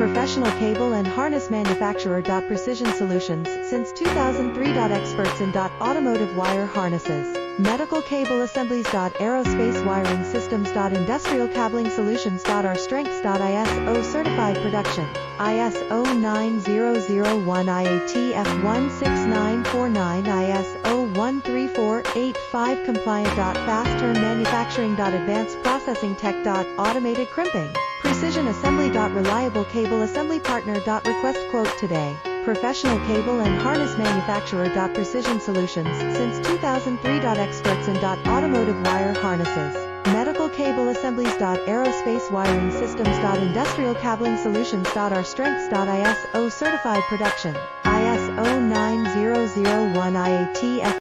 Professional cable and harness manufacturer. Precision Solutions, since 2003. Experts in automotive wire harnesses, medical cable assemblies. Aerospace wiring systems. Industrial cabling solutions. Our strengths. ISO certified production, ISO 9001, IATF 16949, ISO 13485 compliant. Fast turn manufacturing. Advanced processing tech. Automated crimping, precision assembly. Reliable cable assembly partner. Request quote today. Professional cable and harness manufacturer. Precision Solutions, since 2003. Experts in automotive wire harnesses, medical cable assemblies. Aerospace wiring systems. Industrial cabling solutions. Our strengths. ISO certified production, ISO 9001, IATF